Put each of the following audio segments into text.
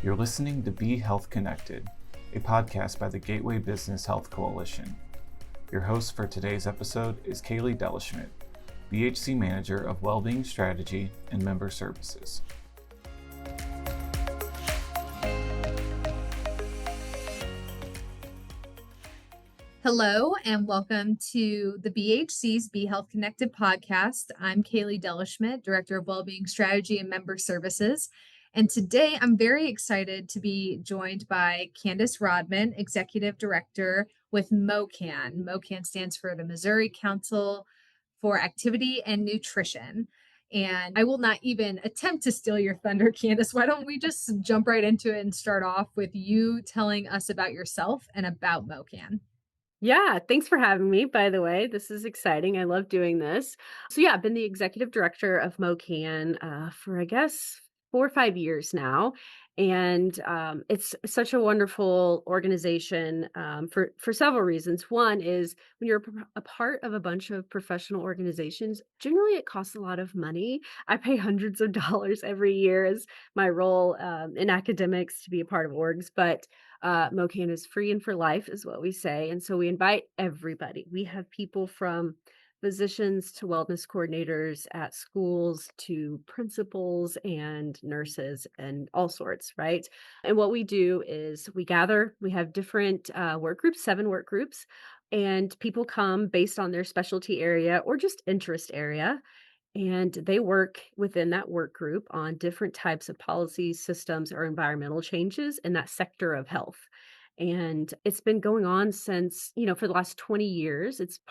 You're listening to Be Health Connected, a podcast by the Gateway Business Health Coalition. Your host for today's episode is Kaylee Delaschmidt, BHC Manager of Wellbeing Strategy and Member Services. Hello and welcome to the BHC's Be Health Connected podcast. I'm Kaylee Delaschmidt, Director of Wellbeing Strategy and Member Services. And today I'm very excited to be joined by Candace Rodman, Executive Director with MOCAN. MOCAN stands for the Missouri Council for Activity and Nutrition. And I will not even attempt to steal your thunder, Candace. Why don't we just jump right into it and start off with you telling us about yourself and about MOCAN? Yeah, thanks for having me, by the way. This is exciting. I love doing this. I've been the executive director of MOCAN for, I guess, 4 or 5 years now. And it's such a wonderful organization for several reasons. One is when you're a part of a bunch of professional organizations, generally it costs a lot of money. I pay hundreds of dollars every year as my role in academics to be a part of orgs, but MOCAN is free and for life is what we say. And so we invite everybody. We have people from physicians to wellness coordinators at schools to principals and nurses and all sorts, right? And what we do is we gather, we have different work groups, 7 work groups, and people come based on their specialty area or just interest area. And they work within that work group on different types of policies, systems, or environmental changes in that sector of health. And it's been going on since, for the last 20 years. Used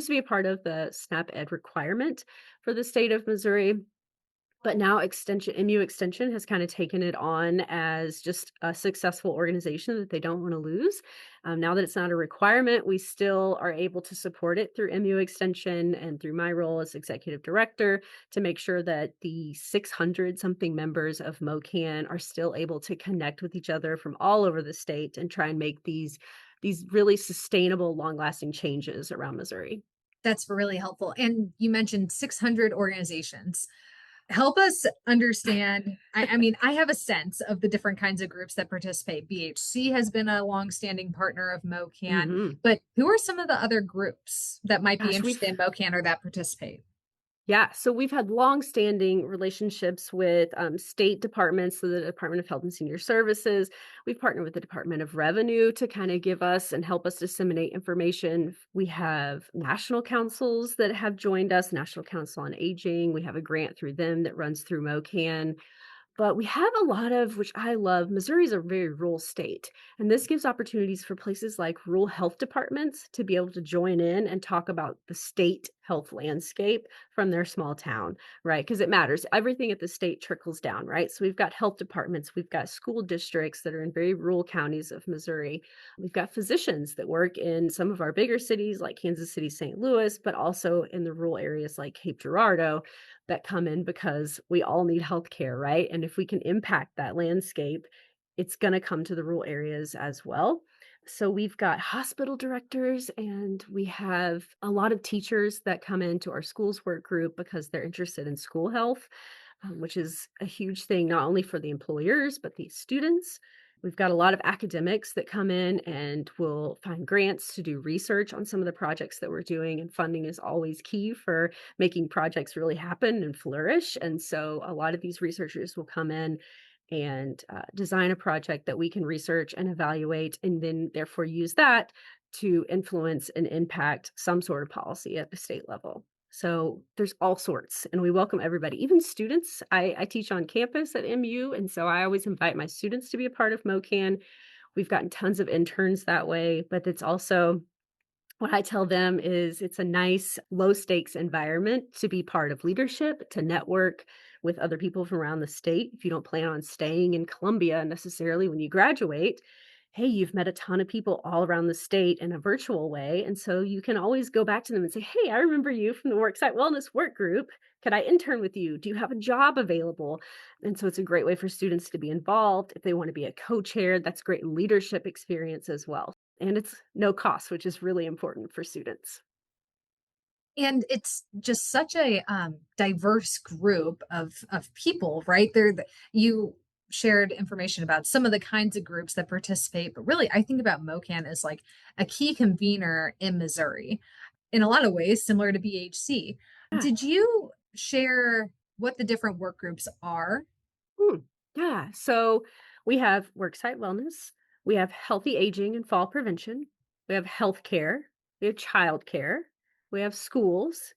to be a part of the SNAP Ed requirement for the state of Missouri. But now MU Extension has kind of taken it on as just a successful organization that they don't want to lose. Now that it's not a requirement, we still are able to support it through MU Extension and through my role as executive director to make sure that the 600 something members of MOCAN are still able to connect with each other from all over the state and try and make these really sustainable, long-lasting changes around Missouri. That's really helpful. And you mentioned 600 organizations. Help us understand. I mean, I have a sense of the different kinds of groups that participate. BHC has been a longstanding partner of MOCAN, Mhm. but who are some of the other groups that might be Gosh, interested in MOCAN or that participate? Yeah, so we've had long-standing relationships with state departments, so the Department of Health and Senior Services. We've partnered with the Department of Revenue to kind of give us and help us disseminate information. We have national councils that have joined us, National Council on Aging. We have a grant through them that runs through MOCAN. But we have a lot of, which I love, Missouri's a very rural state, and this gives opportunities for places like rural health departments to be able to join in and talk about the state health landscape from their small town, right? Because it matters. Everything at the state trickles down, right? So we've got health departments, we've got school districts that are in very rural counties of Missouri. We've got physicians that work in some of our bigger cities like Kansas City, St. Louis, but also in the rural areas like Cape Girardeau that come in because we all need healthcare, right? And if we can impact that landscape, it's going to come to the rural areas as well. So we've got hospital directors and we have a lot of teachers that come into our schools work group because they're interested in school health, which is a huge thing, not only for the employers, but the students. We've got a lot of academics that come in and will find grants to do research on some of the projects that we're doing. And funding is always key for making projects really happen and flourish. And so a lot of these researchers will come in and design a project that we can research and evaluate, and then therefore use that to influence and impact some sort of policy at the state level. So there's all sorts, and we welcome everybody, even students. I teach on campus at MU, and so I always invite my students to be a part of MOCAN. We've gotten tons of interns that way, but it's also what I tell them is it's a nice low stakes environment to be part of leadership, to network with other people from around the state. If you don't plan on staying in Columbia necessarily when you graduate, hey, you've met a ton of people all around the state in a virtual way. And so you can always go back to them and say, hey, I remember you from the Worksite Wellness Work Group. Could I intern with you? Do you have a job available? And so it's a great way for students to be involved. If they want to be a co-chair, that's great leadership experience as well. And it's no cost, which is really important for students. And it's just such a diverse group of people, right? You shared information about some of the kinds of groups that participate, but really I think about MOCAN as like a key convener in Missouri in a lot of ways, similar to BHC. Yeah. Did you share what the different work groups are? Hmm. Yeah. So we have worksite wellness, we have healthy aging and fall prevention, we have healthcare, we have childcare, we have schools,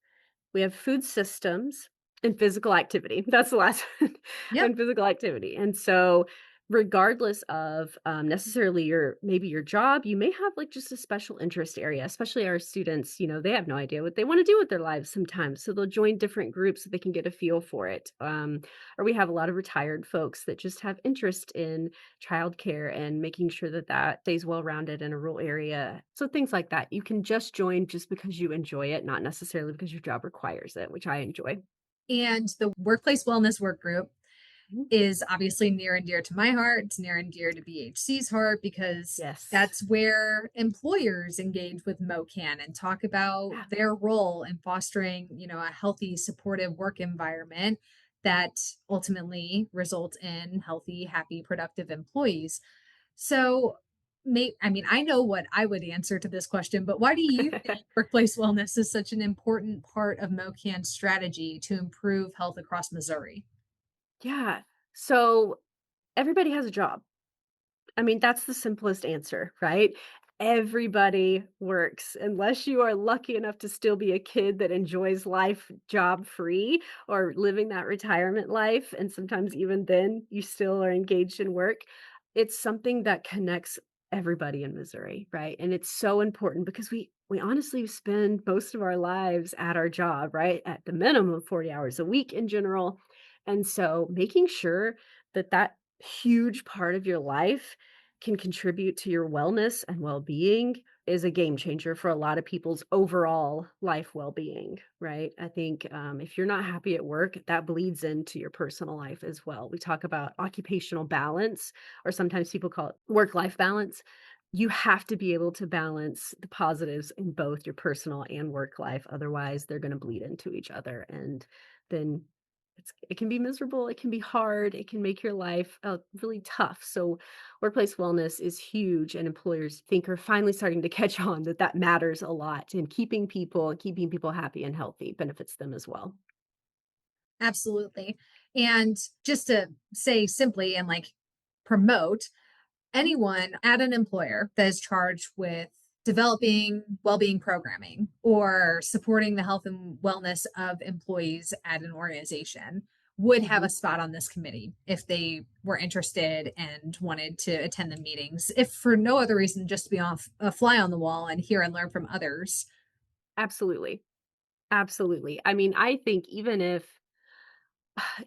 we have food systems and physical activity. That's the last one, Yep. and physical activity. And so, regardless of necessarily maybe your job, you may have like just a special interest area. Especially our students, they have no idea what they want to do with their lives sometimes, so they'll join different groups so they can get a feel for it. Or we have a lot of retired folks that just have interest in childcare and making sure that that stays well rounded in a rural area. So things like that, you can just join just because you enjoy it, not necessarily because your job requires it, which I enjoy. And the workplace wellness work group Mhm. is obviously near and dear to my heart. It's near and dear to BHC's heart because Yes. that's where employers engage with MOCAN and talk about Yeah. their role in fostering, a healthy, supportive work environment that ultimately results in healthy, happy, productive employees. So, I know what I would answer to this question, but why do you think workplace wellness is such an important part of MOCAN's strategy to improve health across Missouri? Yeah. So everybody has a job. I mean, that's the simplest answer, right? Everybody works unless you are lucky enough to still be a kid that enjoys life job free or living that retirement life. And sometimes even then you still are engaged in work. It's something that connects everybody in Missouri, right? And it's so important because we honestly spend most of our lives at our job, right? At the minimum 40 hours a week in general. And so making sure that that huge part of your life can contribute to your wellness and well-being is a game changer for a lot of people's overall life well-being, right? I think if you're not happy at work, that bleeds into your personal life as well. We talk about occupational balance, or sometimes people call it work-life balance. You have to be able to balance the positives in both your personal and work life. Otherwise, they're going to bleed into each other. And then it can be miserable, it can be hard, it can make your life really tough. So, workplace wellness is huge, and employers think are finally starting to catch on that that matters a lot. And keeping people happy and healthy benefits them as well. Absolutely. And just to say simply and like promote Mhm. anyone at an employer that is charged with developing well-being programming or supporting the health and wellness of employees at an organization would have Mhm. a spot on this committee if they were interested and wanted to attend the meetings, if for no other reason just to be off a fly on the wall and hear and learn from others. Absolutely. Absolutely. I mean, I think even if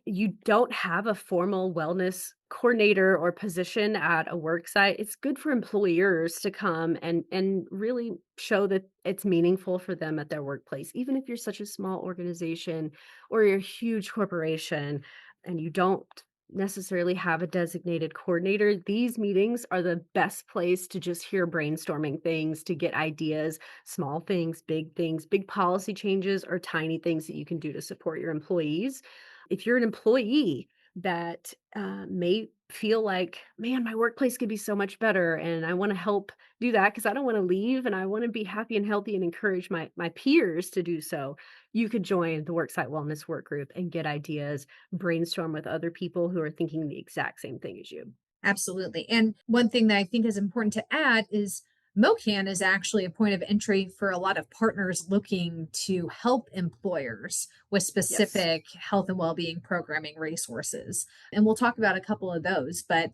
you don't have a formal wellness coordinator or position at a work site, it's good for employers to come and really show that it's meaningful for them at their workplace. Even if you're such a small organization or you're a huge corporation and you don't necessarily have a designated coordinator, these meetings are the best place to just hear brainstorming things, to get ideas, small things, big policy changes, or tiny things that you can do to support your employees. If you're an employee that may feel like, man, my workplace could be so much better, and I want to help do that because I don't want to leave and I want to be happy and healthy and encourage my peers to do so, you could join the Worksite Wellness Work Group and get ideas, brainstorm with other people who are thinking the exact same thing as you. Absolutely. And one thing that I think is important to add is MOCAN is actually a point of entry for a lot of partners looking to help employers with Yes. specific health and well-being programming resources. And we'll talk about a couple of those, but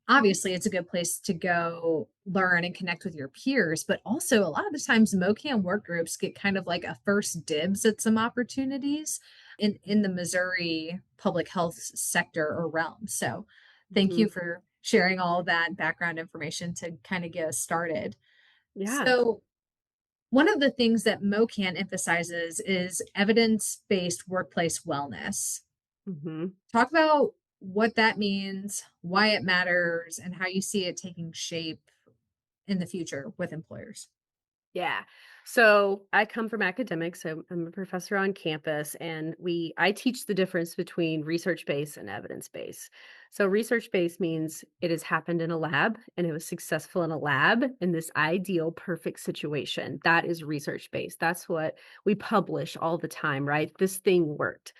Mhm. obviously it's a good place to go learn and connect with your peers. But also, a lot of the times, MOCAN work groups get kind of like a first dibs at some opportunities in the Missouri public health sector or realm. So, thank you Mhm. for sharing all of that background information to kind of get us started. Yeah. So, one of the things that MOCAN emphasizes is evidence based workplace wellness. Mhm. Talk about what that means, why it matters, and how you see it taking shape in the future with employers. Yeah. So I come from academics. I'm a professor on campus, and I teach the difference between research-based and evidence-based. So research-based means it has happened in a lab and it was successful in a lab in this ideal perfect situation. That is research-based. That's what we publish all the time, right? This thing worked.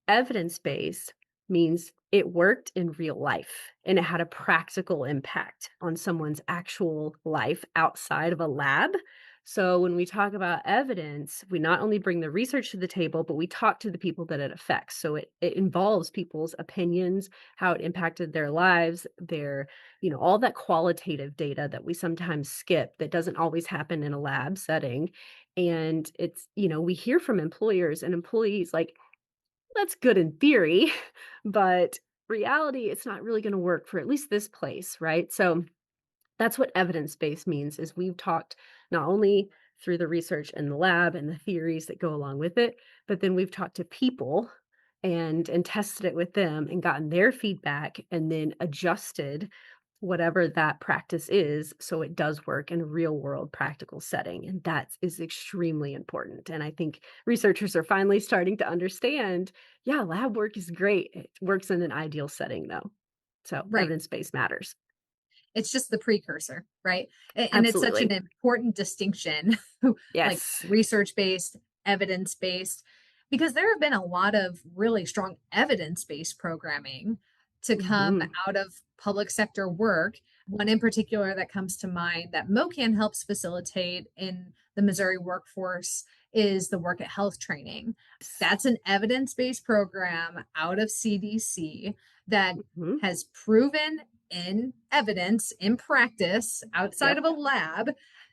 Evidence-based means it worked in real life and it had a practical impact on someone's actual life outside of a lab. So when we talk about evidence, we not only bring the research to the table, but we talk to the people that it affects. So it involves people's opinions, how it impacted their lives, all that qualitative data that we sometimes skip that doesn't always happen in a lab setting. And we hear from employers and employees like, that's good in theory, but reality, it's not really going to work for at least this place, right? So that's what evidence-based means is we've talked not only through the research in the lab and the theories that go along with it, but then we've talked to people and tested it with them and gotten their feedback and then adjusted whatever that practice is so it does work in a real world practical setting, and that is extremely important. And I think researchers are finally starting to understand, yeah, lab work is great. It works in an ideal setting though. So Right. evidence-based matters. It's just the precursor, right? And it's such an Absolutely. important distinction, like Yes. research-based, evidence-based, because there have been a lot of really strong evidence-based programming to come Mhm. out of public sector work. One in particular that comes to mind that MOCAN helps facilitate in the Missouri workforce is the Work at Health training. That's an evidence-based program out of CDC that Mhm. has proven in evidence, in practice, outside Yep. of a lab,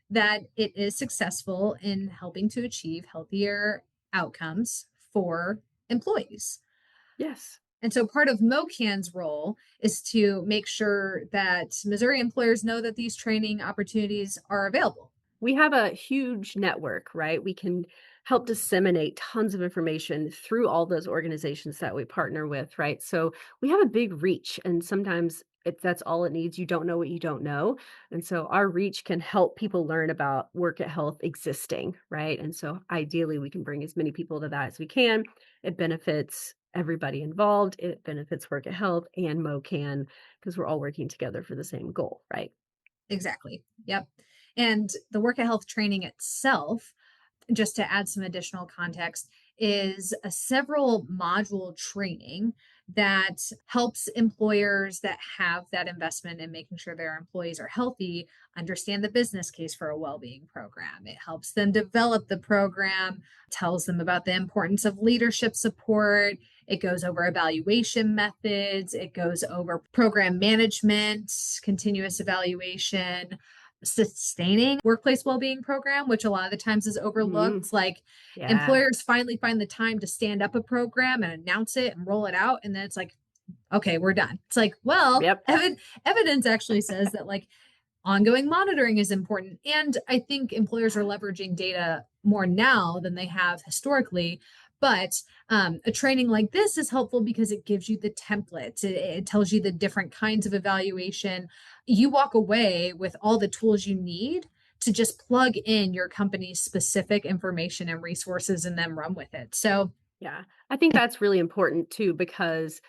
that it is successful in helping to achieve healthier outcomes for employees. Yes. And so part of MOCAN's role is to make sure that Missouri employers know that these training opportunities are available. We have a huge network, right? We can help disseminate tons of information through all those organizations that we partner with, right? So we have a big reach, and sometimes that's all it needs. You don't know what you don't know. And so our reach can help people learn about work at health existing, right? And so ideally, we can bring as many people to that as we can. It benefits everybody involved, it benefits work at health and MOCAN because we're all working together for the same goal, right? Exactly. Yep. And the work at health training itself, just to add some additional context, is a several module training that helps employers that have that investment in making sure their employees are healthy understand the business case for a well-being program. It helps them develop the program, tells them about the importance of leadership support. It goes over evaluation methods, it goes over program management, continuous evaluation, sustaining workplace well-being program, which a lot of the times is Mhm. overlooked. Like Yeah. employers finally find the time to stand up a program and announce it and roll it out, and then it's like, okay, we're done. It's like, well, Yep. evidence actually says that like ongoing monitoring is important. And I think employers are leveraging data more now than they have historically. But a training like this is helpful because it gives you the templates, it tells you the different kinds of evaluation. You walk away with all the tools you need to just plug in your company's specific information and resources and then run with it. So, Yeah, I think that's really important too because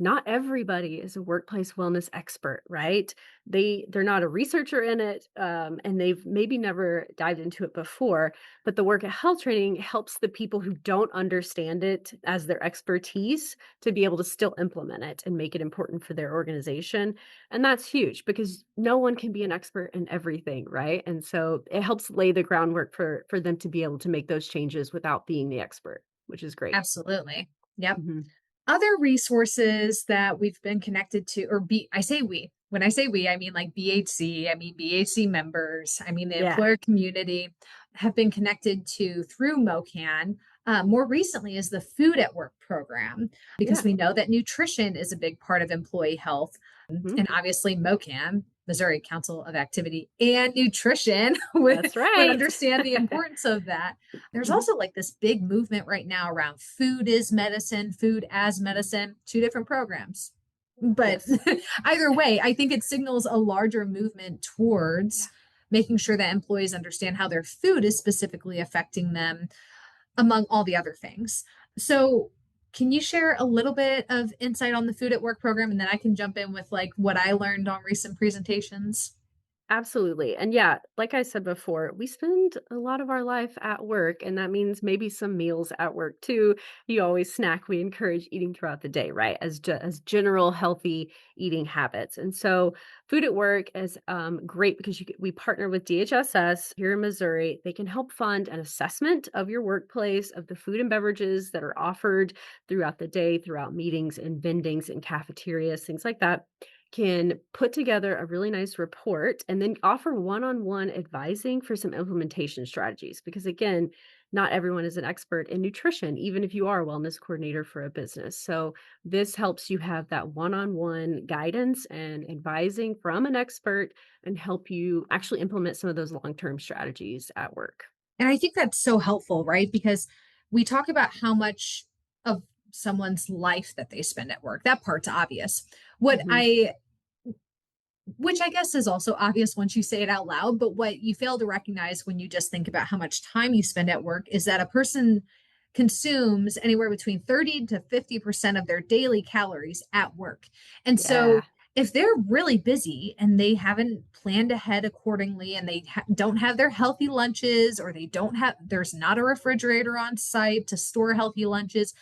not everybody is a workplace wellness expert, right? They're not a researcher in it, and they've maybe never dived into it before. But the work at health training helps the people who don't understand it as their expertise to be able to still implement it and make it important for their organization. And that's huge because no one can be an expert in everything, right? And so it helps lay the groundwork for them to be able to make those changes without being the expert, which is great. absolutely. Yep. Mhm. Other resources that we've been connected to, or I say we, when I say we, I mean like BHC, I mean BHC members, I mean the Yeah. employer community have been connected to through MOCAN. More recently is the Food at Work program, because Yeah. we know that nutrition is a big part of employee health. Mhm. And obviously, MOCAN, Missouri Council of Activity and Nutrition, would, That's would right. understand the importance of that. There's Mhm. also like this big movement right now around food is medicine, food as medicine, two different programs. But Yes. either way, I think it signals a larger movement Yeah. towards making sure that employees understand how their food is specifically affecting them, among all the other things. So, can you share a little bit of insight on the Food at Work program? And then I can jump in with like what I learned on recent presentations. Absolutely. And yeah, like I said before, we spend a lot of our life at work, and that means maybe some meals at work too. You always snack. We encourage eating throughout the day, right? As general healthy eating habits. And so, food at work is great because we partner with DHSS here in Missouri. They can help fund an assessment of your workplace, of the food and beverages that are offered throughout the day, throughout meetings and vendings and cafeterias, things like that, can put together a really nice report and then offer one-on-one advising for some implementation strategies. Because again, not everyone is an expert in nutrition, even if you are a wellness coordinator for a business. So this helps you have that one-on-one guidance and advising from an expert and help you actually implement some of those long-term strategies at work. And I think that's so helpful, right? Because we talk about how much of someone's life that they spend at work. That part's obvious. What Mhm. I which I guess is also obvious once you say it out loud, but what you fail to recognize when you just think about how much time you spend at work is that a person consumes anywhere between 30 to 50% of their daily calories at work. And so Yeah. if they're really busy and they haven't planned ahead accordingly and they don't have their healthy lunches, or there's not a refrigerator on site to store healthy lunches,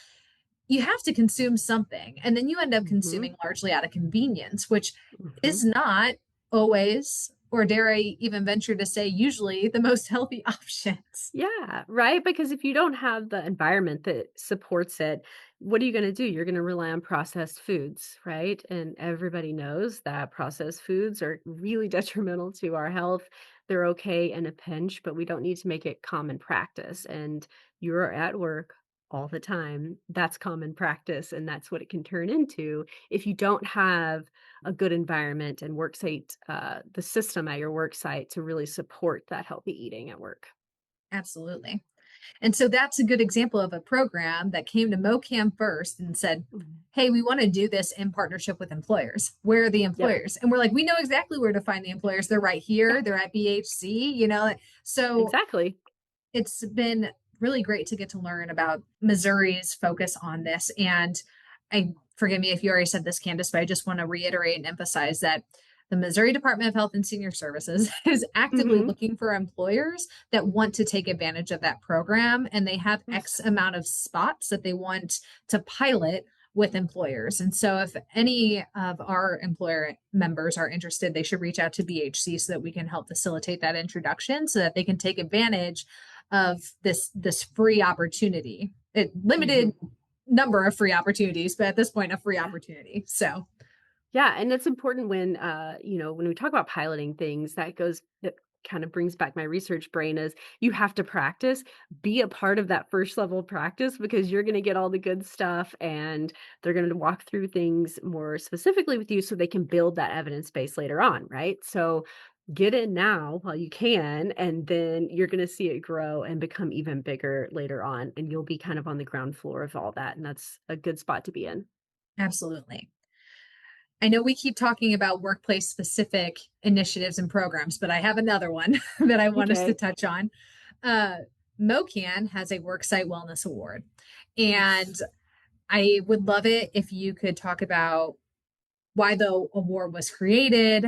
you have to consume something. And then you end up Mhm. consuming largely out of convenience, which Mhm. is not always, or dare I even venture to say, usually the most healthy options. Yeah, right? Because if you don't have the environment that supports it, what are you going to do? You're going to rely on processed foods, right? And everybody knows that processed foods are really detrimental to our health. They're okay in a pinch, but we don't need to make it common practice. And you're at work all the time. That's common practice. And that's what it can turn into if you don't have a good environment and work site, the system at your work site to really support that healthy eating at work. Absolutely. And so that's a good example of a program that came to MOCAN first and said, Mhm. hey, we want to do this in partnership with employers. Where are the Yep. employers? And we're like, we know exactly where to find the employers. They're right Yeah, here. They're at BHC, you know. So exactly. it's been really great to get to learn about Missouri's focus on this. And I forgive me if you already said this, Candace, but I just want to reiterate and emphasize that the Missouri Department of Health and Senior Services is actively Mhm. looking for employers that want to take advantage of that program. And they have X Awesome. amount of spots that they want to pilot with employers. And so if any of our employer members are interested, they should reach out to BHC so that we can help facilitate that introduction so that they can take advantage of this free opportunity. It limited Mhm. number of free opportunities, but at this point, a free Yeah. opportunity. So Yeah, and it's important when, when we talk about piloting things, that kind of brings back my research brain is you have to practice, be a part of that first level practice because you're gonna get all the good stuff and they're gonna walk through things more specifically with you so they can build that evidence base later on, right? So get in now while you can, and then you're gonna see it grow and become even bigger later on, and you'll be kind of on the ground floor of all that, and that's a good spot to be in. absolutely. I know we keep talking about workplace specific initiatives and programs, but I have another one that I want us to Okay. touch on. Uh, MOCAN has a Worksite Wellness Award. And Yes. I would love it if you could talk about why the award was created,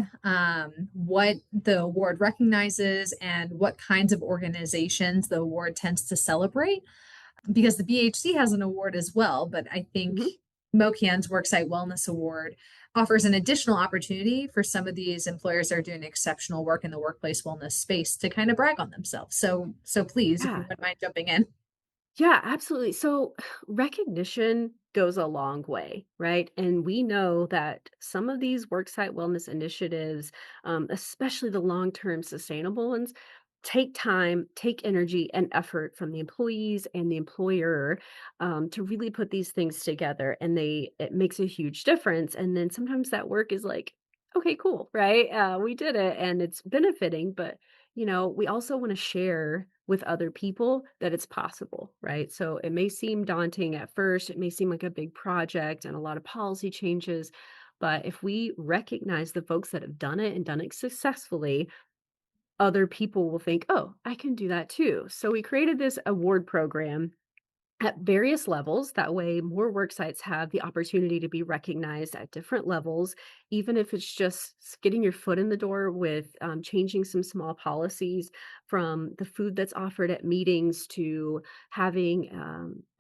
what the award recognizes, and what kinds of organizations the award tends to celebrate. Because the BHC has an award as well, but I think Mhm. MOCAN's Worksite Wellness Award offers an additional opportunity for some of these employers that are doing exceptional work in the workplace wellness space to kind of brag on themselves. So please, if you Yeah. wouldn't mind jumping in. Yeah, absolutely. So recognition goes a long way, right? And we know that some of these worksite wellness initiatives, especially the long-term sustainable ones, take time, take energy and effort from the employees and the employer to really put these things together. And it makes a huge difference. And then sometimes that work is like, okay, cool, right? We did it and it's benefiting, but we also want to share with other people that it's possible, right? So it may seem daunting at first, it may seem like a big project and a lot of policy changes, but if we recognize the folks that have done it and done it successfully, other people will think, oh, I can do that too. So we created this award program at various levels. That way, more work sites have the opportunity to be recognized at different levels, even if it's just getting your foot in the door with changing some small policies, from the food that's offered at meetings to having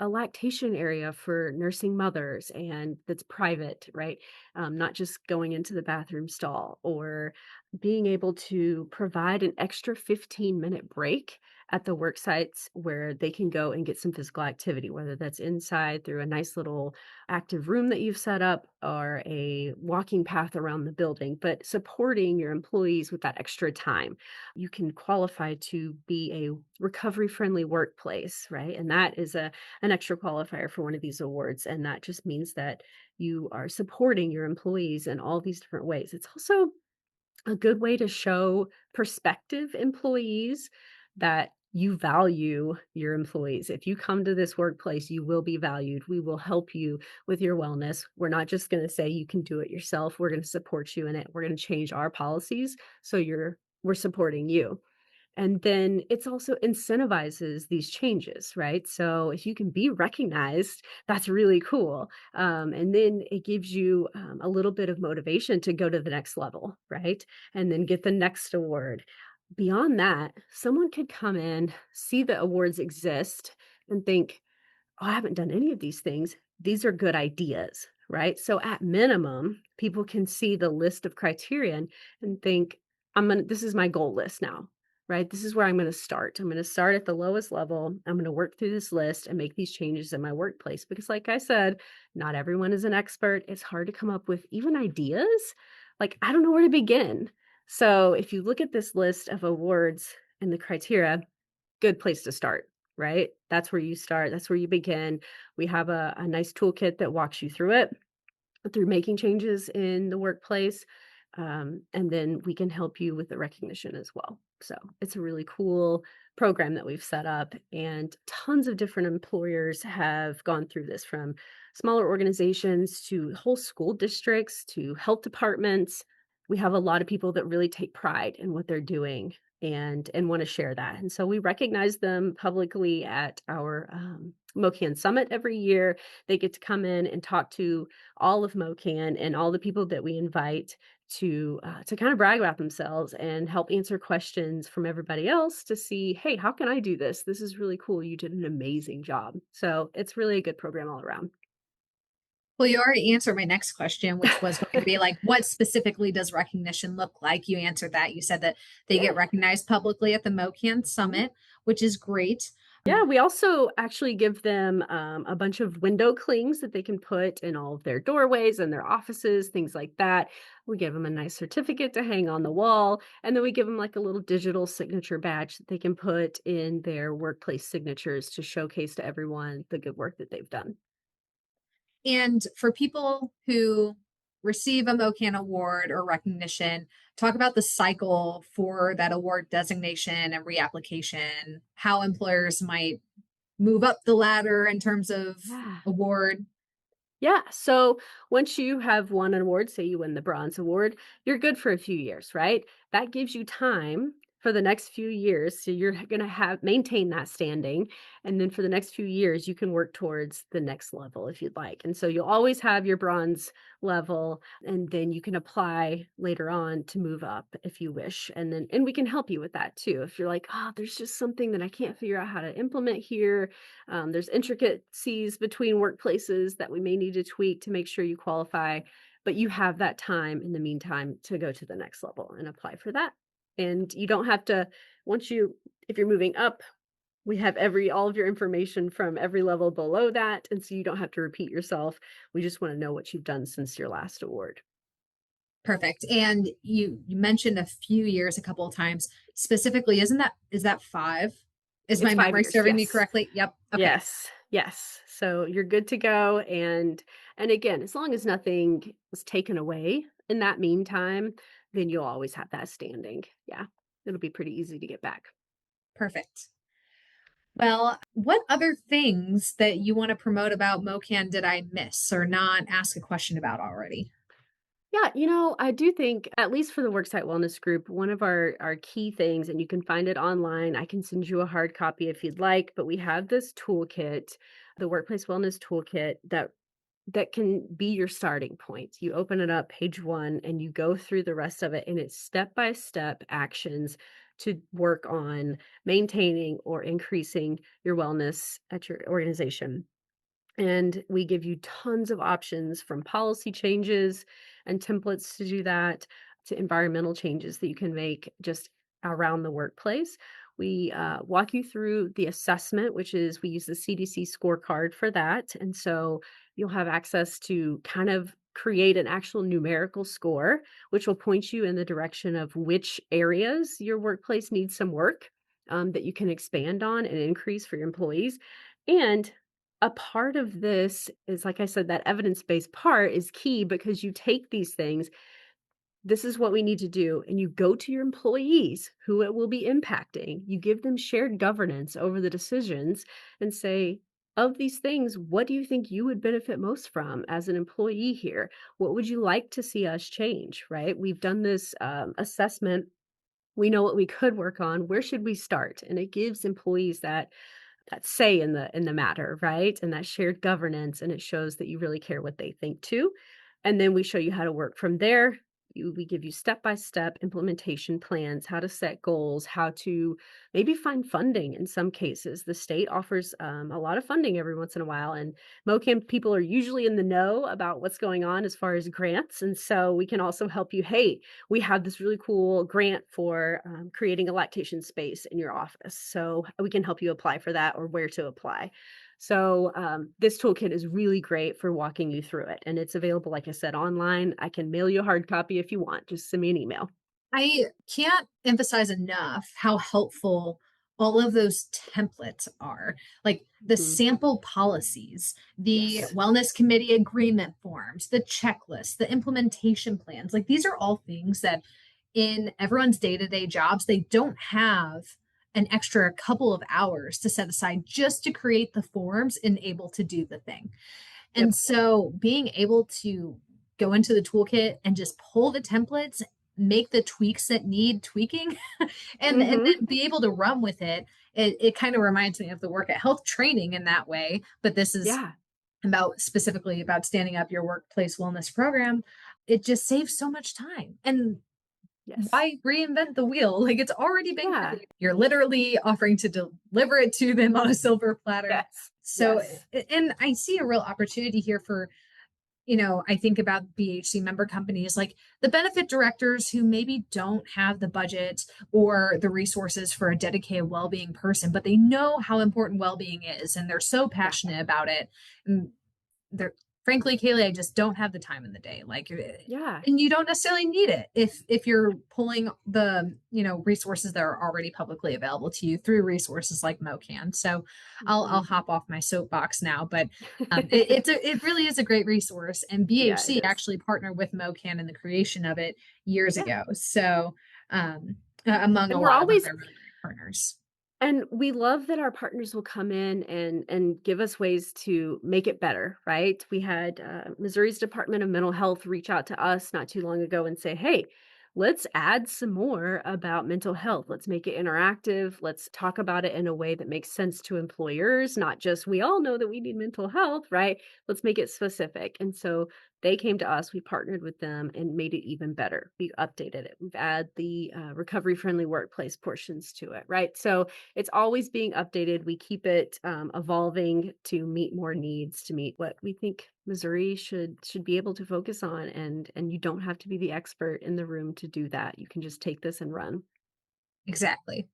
a lactation area for nursing mothers and that's private, right? Not just going into the bathroom stall, or being able to provide an extra 15-minute break at the work sites where they can go and get some physical activity, whether that's inside through a nice little active room that you've set up or a walking path around the building, but supporting your employees with that extra time. You can qualify to be a recovery friendly workplace, right? And that is an extra qualifier for one of these awards. And that just means that you are supporting your employees in all these different ways. It's also a good way to show prospective employees that you value your employees. If you come to this workplace, you will be valued. We will help you with your wellness. We're not just going to say you can do it yourself. We're going to support you in it. We're going to change our policies so we're supporting you. And then it's also incentivizes these changes, right? So if you can be recognized, that's really cool. And then it gives you a little bit of motivation to go to the next level, right? And then get the next award. Beyond that, someone could come in, see the awards exist, and think, oh, I haven't done any of these things. These are good ideas, right? So at minimum, people can see the list of criterion and think, this is my goal list now, right? This is where I'm going to start. I'm going to start at the lowest level. I'm going to work through this list and make these changes in my workplace. Because like I said, not everyone is an expert. It's hard to come up with even ideas. Like, I don't know where to begin. So if you look at this list of awards and the criteria, good place to start, right? That's where you start. That's where you begin. We have a nice toolkit that walks you through it, through making changes in the workplace. And then we can help you with the recognition as well. So it's a really cool program that we've set up, and tons of different employers have gone through this, from smaller organizations to whole school districts to health departments. We have a lot of people that really take pride in what they're doing and want to share that. And so we recognize them publicly at our MOCAN Summit every year. They get to come in and talk to all of MOCAN and all the people that we invite to kind of brag about themselves and help answer questions from everybody else to see, hey, how can I do this? This is really cool. You did an amazing job. So it's really a good program all around. Well, you already answered my next question, which was going to be like, what specifically does recognition look like? You answered that. You said that they Yeah. get recognized publicly at the MOCAN Mhm. Summit, which is great. Yeah, we also actually give them a bunch of window clings that they can put in all of their doorways and their offices, things like that. We give them a nice certificate to hang on the wall, and then we give them like a little digital signature badge that they can put in their workplace signatures to showcase to everyone the good work that they've done. And for people who receive a MOCAN award or recognition, talk about the cycle for that award designation and reapplication, how employers might move up the ladder in terms of Yeah. award. Yeah. So once you have won an award, say you win the bronze award, you're good for a few years, right? That gives you time for the next few years. So you're going to have maintain that standing. And then for the next few years, you can work towards the next level if you'd like. And so you'll always have your bronze level, and then you can apply later on to move up if you wish. And we can help you with that too. If you're like, oh, there's just something that I can't figure out how to implement here, there's intricacies between workplaces that we may need to tweak to make sure you qualify, but you have that time in the meantime to go to the next level and apply for that. And you don't have to, if you're moving up, we have all of your information from every level below that. And so you don't have to repeat yourself. We just want to know what you've done since your last award. Perfect. And you mentioned a few years a couple of times. Specifically, is that 5? Is It's my 5 memory years. serving me Yes. correctly? Yep. Okay. Yes. Yes. So you're good to go. And again, as long as nothing was taken away in that meantime, then you'll always have that standing. Yeah. It'll be pretty easy to get back. Perfect. Well, what other things that you want to promote about MOCAN did I miss or not ask a question about already? Yeah, I do think, at least for the Worksite Wellness Group, one of our key things, and you can find it online. I can send you a hard copy if you'd like, but we have this toolkit, the Workplace Wellness Toolkit, that can be your starting point. You open it up, page one, and you go through the rest of it, and it's step by step actions to work on maintaining or increasing your wellness at your organization. And we give you tons of options, from policy changes and templates to do that, to environmental changes that you can make just around the workplace. We walk you through the assessment, which is, we use the CDC scorecard for that. And so you'll have access to kind of create an actual numerical score, which will point you in the direction of which areas your workplace needs some work, that you can expand on and increase for your employees. And a part of this is, like I said, that evidence-based part is key, because you take these things, this is what we need to do, and you go to your employees who it will be impacting. You give them shared governance over the decisions and say, of these things, what do you think you would benefit most from as an employee here? What would you like to see us change, right? We've done this assessment. We know what we could work on. Where should we start? And it gives employees that say in the matter, right? And that shared governance, and it shows that you really care what they think too. And then we show you how to work from there. We give you step-by-step implementation plans, how to set goals, how to maybe find funding. In some cases, the state offers a lot of funding every once in a while, and MOCAN people are usually in the know about what's going on as far as grants. And so we can also help you. Hey, we have this really cool grant for creating a lactation space in your office. So we can help you apply for that, or where to apply. So this toolkit is really great for walking you through it. And it's available, like I said, online. I can mail you a hard copy if you want. Just send me an email. I can't emphasize enough how helpful all of those templates are. Like the Mhm. sample policies, the Yes. wellness committee agreement forms, the checklist, the implementation plans. Like these are all things that in everyone's day-to-day jobs, they don't have an extra couple of hours to set aside just to create the forms and able to do the thing. And Yep. so being able to go into the toolkit and just pull the templates, make the tweaks that need tweaking, and Hmm. then be able to run with it. It kind of reminds me of the work at health training in that way, but this is Yeah. about specifically about standing up your workplace wellness program. It just saves so much time. And Yes. why reinvent the wheel? Like it's already been Yeah. created. You're literally offering to deliver it to them on a silver platter. Yes. So, Yes. and I see a real opportunity here for, I think about BHC member companies like the benefit directors who maybe don't have the budget or the resources for a dedicated well-being person, but they know how important well-being is and they're so Yeah. passionate about it. And they're frankly, Kaylee, I just don't have the time in the day. Like, Yeah. and you don't necessarily need it if you're pulling the resources that are already publicly available to you through resources like MOCAN. So I'll Mhm. hop off my soapbox now, but it really is a great resource, and Yeah, it BHC is. actually partnered with MOCAN in the creation of it years Yeah. ago. So among a And we're lot of always other really great partners. And we love that our partners will come in and give us ways to make it better, right? We had Missouri's Department of Mental Health reach out to us not too long ago and say, "Hey, let's add some more about mental health. Let's make it interactive. Let's talk about it in a way that makes sense to employers, not just we all know that we need mental health, right? Let's make it specific." And so they came to us, we partnered with them and made it even better. We updated it. We've added the recovery friendly workplace portions to it, right? So it's always being updated. We keep it evolving to meet more needs, to meet what we think Missouri should be able to focus on. And you don't have to be the expert in the room to do that. You can just take this and run. Exactly.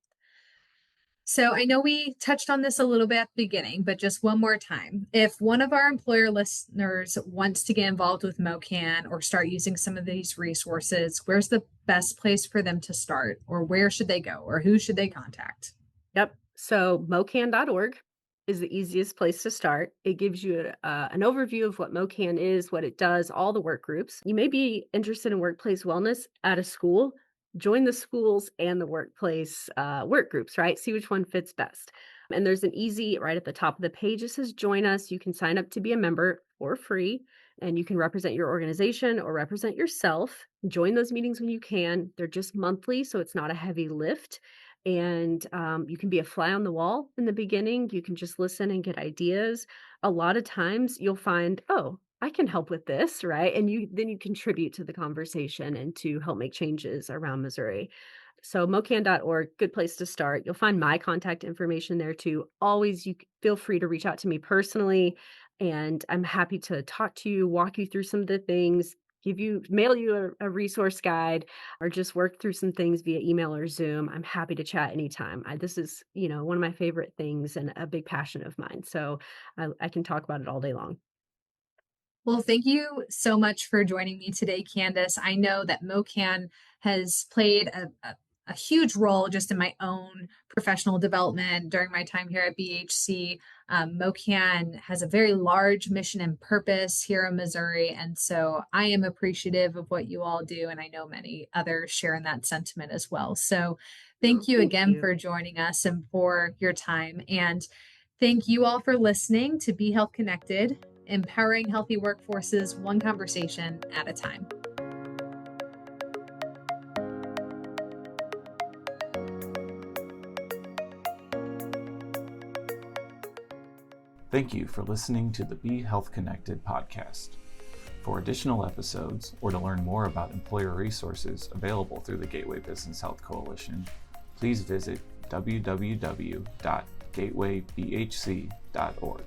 So I know we touched on this a little bit at the beginning, but just one more time. If one of our employer listeners wants to get involved with MOCAN or start using some of these resources, where's the best place for them to start? Or where should they go? Or who should they contact? Yep. So mocan.org is the easiest place to start. It gives you an overview of what MOCAN is, what it does, all the work groups. You may be interested in workplace wellness at a school. Join the schools and the workplace work groups, right? See which one fits best. And there's an easy, right at the top of the page, it says join us. You can sign up to be a member for free. and you can represent your organization or represent yourself. Join those meetings when you can. They're just monthly, so it's not a heavy lift. And you can be a fly on the wall in the beginning. You can just listen and get ideas. A lot of times you'll find, oh, I can help with this, right? And then you contribute to the conversation and to help make changes around Missouri. So mocan.org, good place to start. You'll find my contact information there too. Always feel free to reach out to me personally, and I'm happy to talk to you, walk you through some of the things, mail you a resource guide, or just work through some things via email or Zoom. I'm happy to chat anytime. This is, one of my favorite things and a big passion of mine. So I can talk about it all day long. Well, thank you so much for joining me today, Candace. I know that MOCAN has played a huge role just in my own professional development during my time here at BHC. MOCAN has a very large mission and purpose here in Missouri, and so I am appreciative of what you all do, and I know many others share in that sentiment as well. So thank you again for joining us and for your time, and thank you all for listening to Be Health Connected, empowering healthy workforces one conversation at a time. Thank you for listening to the Be Health Connected podcast. For additional episodes or to learn more about employer resources available through the Gateway Business Health Coalition, please visit www.gatewaybhc.org.